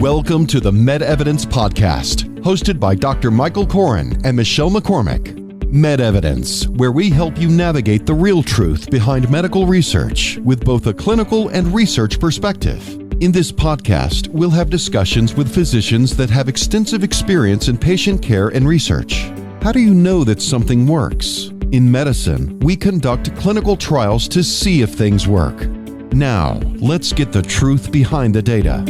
Welcome to the MedEvidence Podcast, hosted by Dr. Michael Koren and Michelle McCormick. MedEvidence, where we help you navigate the real truth behind medical research with both a clinical and research perspective. In this podcast, we'll have discussions with physicians that have extensive experience in patient care and research. How do you know that something works? In medicine, we conduct clinical trials to see if things work. Now, let's get the truth behind the data.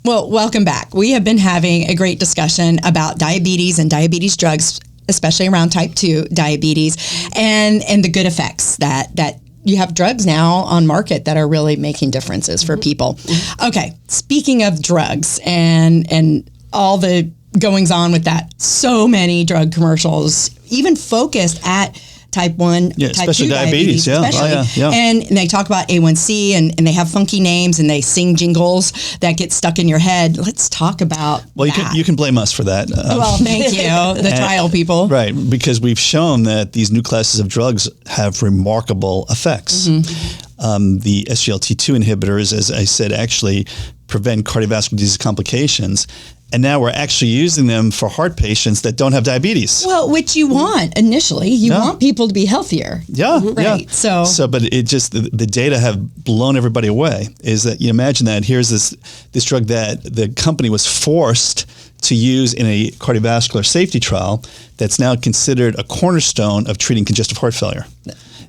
Well, welcome back. We have been having a great discussion about diabetes and diabetes drugs, especially around type 2 diabetes, and the good effects that you have drugs now on market that are really making differences for people. Okay, speaking of drugs and all the goings on with that, so many drug commercials, even focused at type 1, type 2 diabetes. And they talk about A1C and they have funky names and they sing jingles that get stuck in your head. Let's talk about that. You can blame us for that. Well, thank you, the trial people. Right, because we've shown that these new classes of drugs have remarkable effects. The SGLT2 inhibitors, as I said, actually prevent cardiovascular disease complications. And now we're actually using them for heart patients that don't have diabetes. Well, which you want initially. You want people to be healthier. Right. So but it just, the data have blown everybody away. Is that, you imagine that here's this drug that the company was forced to use in a cardiovascular safety trial that's now considered a cornerstone of treating congestive heart failure.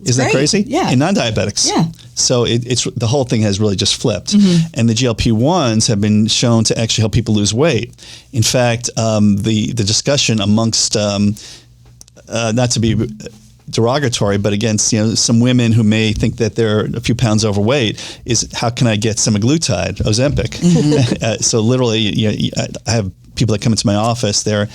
Isn't that crazy? Yeah. In non-diabetics. Yeah. So it's the whole thing has really just flipped. And the GLP-1s have been shown to actually help people lose weight. In fact, the discussion amongst, not to be derogatory, but against some women who may think that they're a few pounds overweight, is how can I get semaglutide, Ozempic? So literally, I have people that come into my office, they're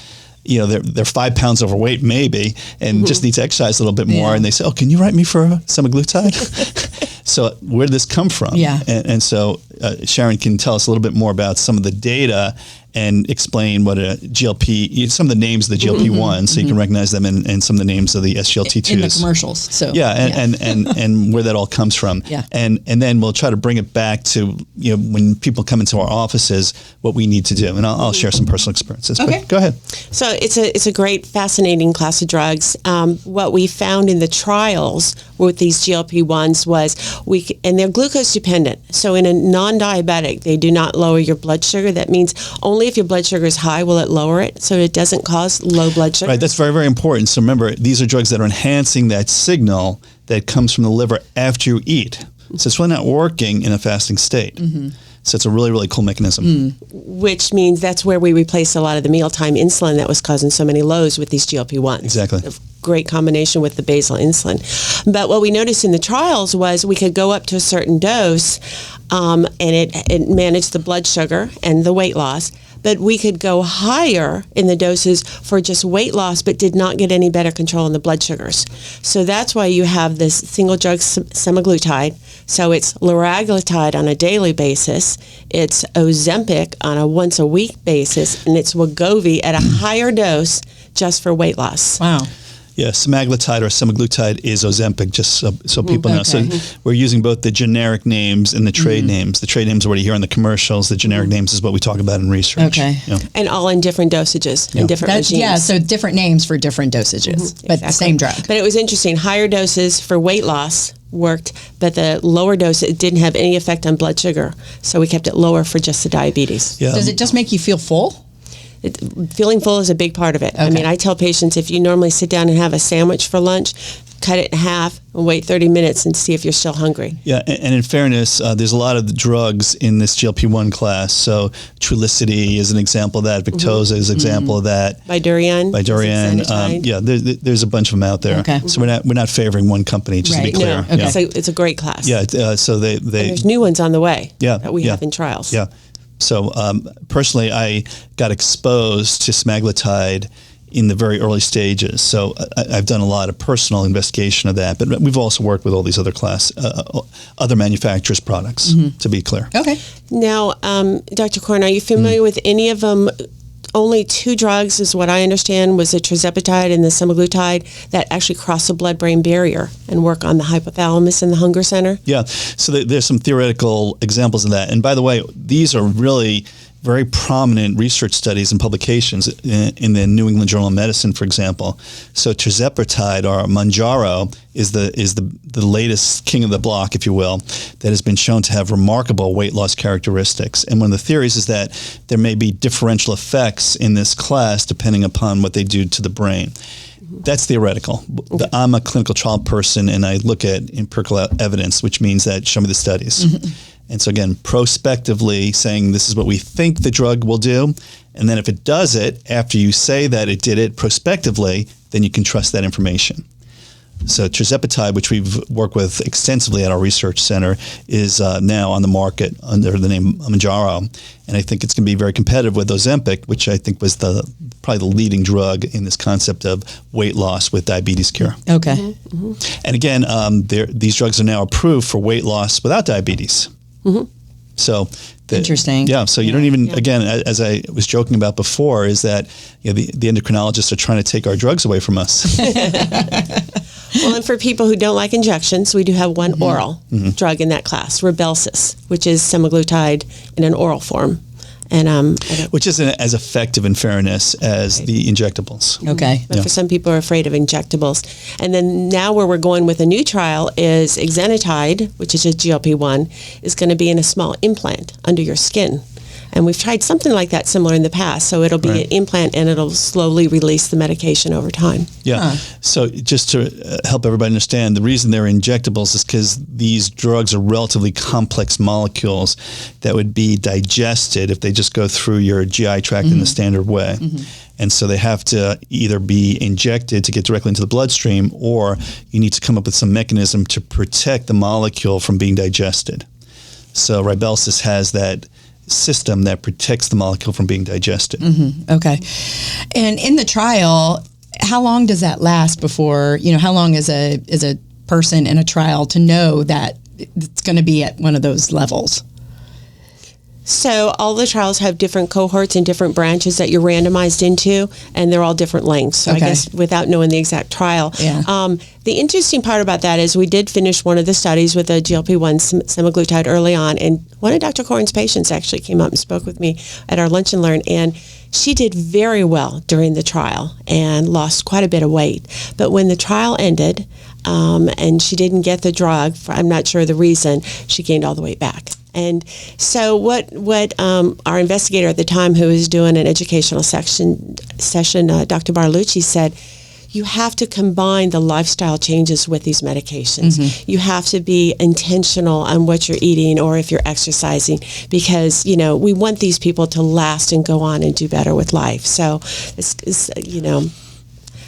5 pounds overweight maybe, and just need to exercise a little bit more. And they say, "Oh, can you write me for semaglutide?" So where did this come from? And so Sharon can tell us a little bit more about some of the data and explain what a GLP, some of the names of the GLP-1s, so you can recognize them, and some of the names of the SGLT2s. In the commercials. So and where that all comes from. And then we'll try to bring it back to, when people come into our offices, what we need to do. And I'll share some personal experiences. Okay. But go ahead. So it's a great, fascinating class of drugs. What we found in the trials with these GLP-1s was and they're glucose dependent. So in a non-diabetic, they do not lower your blood sugar. That means only if your blood sugar is high will it lower it, so it doesn't cause low blood sugar. Right, that's very, very important. So remember, these are drugs that are enhancing that signal that comes from the liver after you eat. So it's really not working in a fasting state. So it's a really, really cool mechanism. Which means that's where we replace a lot of the mealtime insulin that was causing so many lows with these GLP-1s. Exactly. A great combination with the basal insulin. But what we noticed in the trials was we could go up to a certain dose and it managed the blood sugar and the weight loss. But we could go higher in the doses for just weight loss, but did not get any better control in the blood sugars. So that's why you have this single drug semaglutide. So it's liraglutide on a daily basis, it's Ozempic on a once a week basis, and it's Wegovy at a higher dose just for weight loss. Wow. Yeah, semaglutide or semaglutide is Ozempic, just so people know. So we're using both the generic names and the trade names. The trade names are what you hear in the commercials. The generic names is what we talk about in research. And all in different dosages and different regimes. Yeah, so different names for different dosages, but the same drug. But it was interesting. Higher doses for weight loss worked, but the lower dose, it didn't have any effect on blood sugar. So we kept it lower for just the diabetes. Yeah. Does it just make you feel full? Feeling full is a big part of it. Okay. I mean, I tell patients, if you normally sit down and have a sandwich for lunch, cut it in half and wait 30 minutes and see if you're still hungry. Yeah, and in fairness, there's a lot of the drugs in this GLP-1 class. So Trulicity is an example of that. Victoza is an example of that. Bidurian. There's a bunch of them out there. Okay. So we're not favoring one company, just to be clear. No, it's a great class. Yeah, so they and there's new ones on the way that we have in trials. Yeah. So personally, I got exposed to semaglutide in the very early stages. So I've done a lot of personal investigation of that, but we've also worked with all these other manufacturers' products, to be clear. Okay. Now, Dr. Koren, are you familiar with any of them only 2 drugs, is what I understand, was the tirzepatide and the semaglutide, that actually cross the blood-brain barrier and work on the hypothalamus and the hunger center. Yeah, so there's some theoretical examples of that. And by the way, these are really very prominent research studies and publications in the New England Journal of Medicine, for example. So tirzepatide, or Mounjaro, is the latest king of the block, if you will, that has been shown to have remarkable weight loss characteristics. And one of the theories is that there may be differential effects in this class depending upon what they do to the brain. That's theoretical. Okay. I'm a clinical trial person, and I look at empirical evidence, which means that show me the studies. Mm-hmm. And so again, prospectively saying this is what we think the drug will do. And then if it does it, after you say that it did it prospectively, then you can trust that information. So tirzepatide, which we've worked with extensively at our research center, is now on the market under the name Mounjaro. And I think it's going to be very competitive with Ozempic, which I think was probably the leading drug in this concept of weight loss with diabetes cure. Okay. Mm-hmm. Mm-hmm. And again, these drugs are now approved for weight loss without diabetes. Mm-hmm. So interesting. Yeah. So you don't even, again, as I was joking about before, is that the endocrinologists are trying to take our drugs away from us. Well, and for people who don't like injections, we do have one oral drug in that class, Rybelsus, which is semaglutide in an oral form. And which isn't as effective, in fairness, as the injectables. Okay. But for some people are afraid of injectables. And then now where we're going with a new trial is exenatide, which is a GLP-1, is going to be in a small implant under your skin. And we've tried something like that similar in the past. So it'll be an implant, and it'll slowly release the medication over time. Yeah. So just to help everybody understand, the reason they're injectables is because these drugs are relatively complex molecules that would be digested if they just go through your GI tract in the standard way. And so they have to either be injected to get directly into the bloodstream, or you need to come up with some mechanism to protect the molecule from being digested. So Rybelsus has that system that protects the molecule from being digested. Okay. And in the trial, how long does that last before, how long is a person in a trial to know that it's going to be at one of those levels? So all the trials have different cohorts and different branches that you're randomized into, and they're all different lengths. So I guess without knowing the exact trial. The interesting part about that is we did finish one of the studies with a GLP-1 semaglutide early on, and one of Dr. Koren's patients actually came up and spoke with me at our Lunch and Learn, and she did very well during the trial and lost quite a bit of weight. But when the trial ended and she didn't get the drug, I'm not sure the reason, she gained all the weight back. And so what our investigator at the time, who was doing an educational session, Dr. Barlucci, said, you have to combine the lifestyle changes with these medications. You have to be intentional on what you're eating or if you're exercising, because, we want these people to last and go on and do better with life. So it's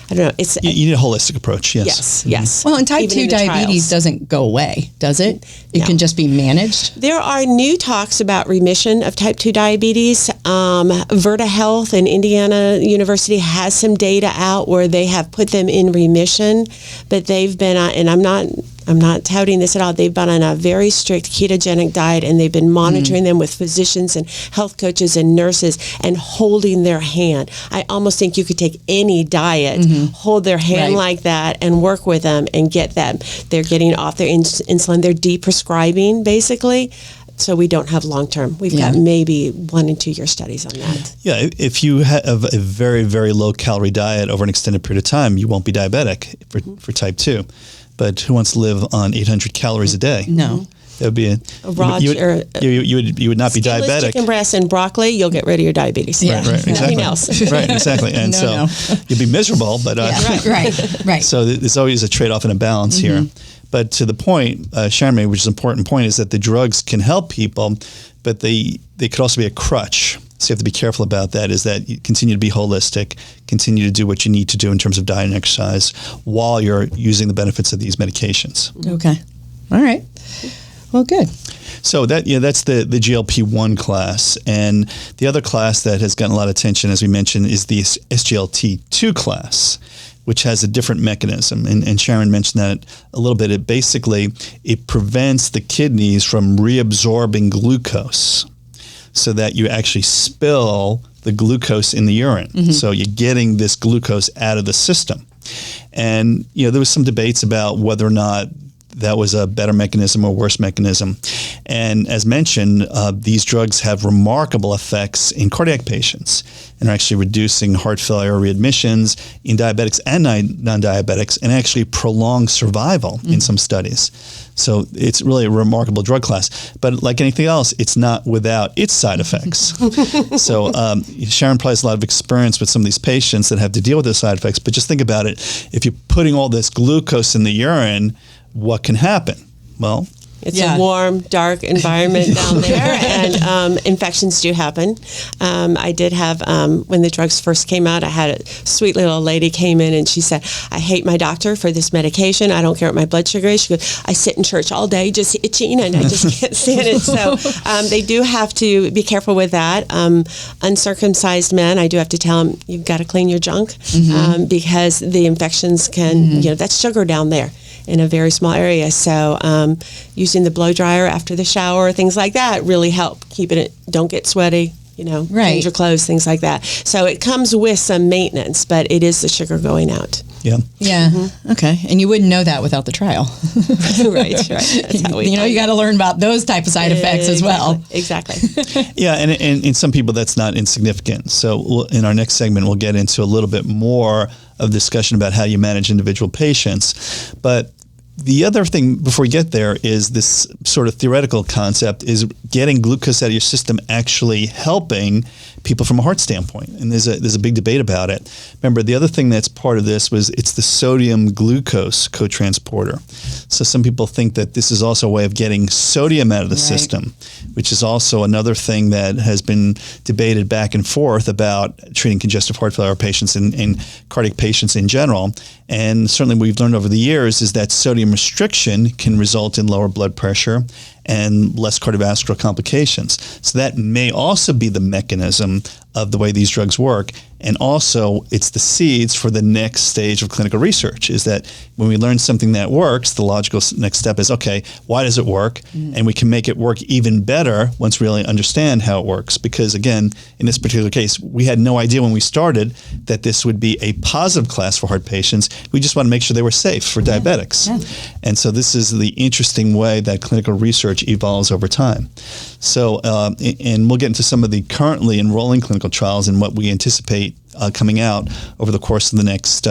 I don't know. You need a holistic approach, yes. Yes. Well, and type Even 2 in the diabetes trials. doesn't go away, does it? It can just be managed? There are new talks about remission of type 2 diabetes. Verta Health and Indiana University has some data out where they have put them in remission, but they've been, and I'm not touting this at all, they've been on a very strict ketogenic diet, and they've been monitoring them with physicians and health coaches and nurses and holding their hand. I almost think you could take any diet, hold their hand like that, and work with them and get them. They're getting off their insulin. They're deprescribing, basically. So we don't have long-term. We've got maybe 1 and 2 year studies on that. Yeah, if you have a very, very low-calorie diet over an extended period of time, you won't be diabetic for type 2. But who wants to live on 800 calories a day? No. That would be you would not be diabetic. Chicken breast and broccoli, you'll get rid of your diabetes. Right, exactly. Nothing else. Right, exactly. And you'll be miserable, but right. So there's always a trade-off and a balance here. But to the point Sharon made, which is an important point, is that the drugs can help people, but they could also be a crutch. So you have to be careful about that, is that you continue to be holistic, continue to do what you need to do in terms of diet and exercise while you're using the benefits of these medications. Okay. All right. Well, good. So that's the GLP-1 class. And the other class that has gotten a lot of attention, as we mentioned, is the SGLT2 class, which has a different mechanism. And Sharon mentioned that a little bit. It prevents the kidneys from reabsorbing glucose, so that you actually spill the glucose in the urine. So you're getting this glucose out of the system. And, there was some debates about whether or not that was a better mechanism or worse mechanism. And as mentioned, these drugs have remarkable effects in cardiac patients and are actually reducing heart failure readmissions in diabetics and non-diabetics, and actually prolong survival in some studies. So it's really a remarkable drug class. But like anything else, it's not without its side effects. So Sharon probably has a lot of experience with some of these patients that have to deal with those side effects. But just think about it. If you're putting all this glucose in the urine, what can happen? Well, it's a warm, dark environment down there, and infections do happen. I did have, when the drugs first came out, I had a sweet little lady came in and she said, I hate my doctor for this medication. I don't care what my blood sugar is. She goes, I sit in church all day just itching and I just can't stand it. So they do have to be careful with that. Uncircumcised men, I do have to tell them, you've got to clean your junk because the infections can, that's sugar down there in a very small area. So using the blow dryer after the shower, things like that really help keeping it, don't get sweaty, change your clothes, things like that. So it comes with some maintenance, but it is the sugar going out. Yeah. Yeah. Okay. And you wouldn't know that without the trial. Right. That's how we you got to learn about those type of side effects as well. Exactly. Yeah. And in some people, that's not insignificant. So in our next segment, we'll get into a little bit more of discussion about how you manage individual patients. But the other thing before we get there is this sort of theoretical concept is getting glucose out of your system actually helping people from a heart standpoint. And there's a big debate about it. Remember, the other thing that's part of this was it's the sodium glucose cotransporter. So some people think that this is also a way of getting sodium out of the system, which is also another thing that has been debated back and forth about treating congestive heart failure patients and cardiac patients in general. And certainly what we've learned over the years is that sodium restriction can result in lower blood pressure and less cardiovascular complications. So that may also be the mechanism of the way these drugs work. And also, it's the seeds for the next stage of clinical research, is that when we learn something that works, the logical next step is, okay, why does it work? And we can make it work even better once we really understand how it works. Because again, in this particular case, we had no idea when we started that this would be a positive class for heart patients. We just want to make sure they were safe for diabetics. Yeah. And so this is the interesting way that clinical research evolves over time. So, and we'll get into some of the currently enrolling clinical trials and what we anticipate coming out over the course of the next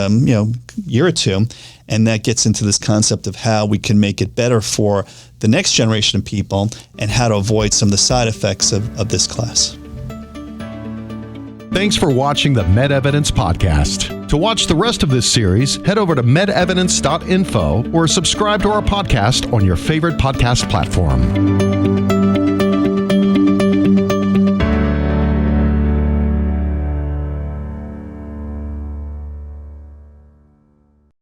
year or two. And that gets into this concept of how we can make it better for the next generation of people and how to avoid some of the side effects of this class. Thanks for watching the MedEvidence podcast. To watch the rest of this series, head over to medevidence.info or subscribe to our podcast on your favorite podcast platform.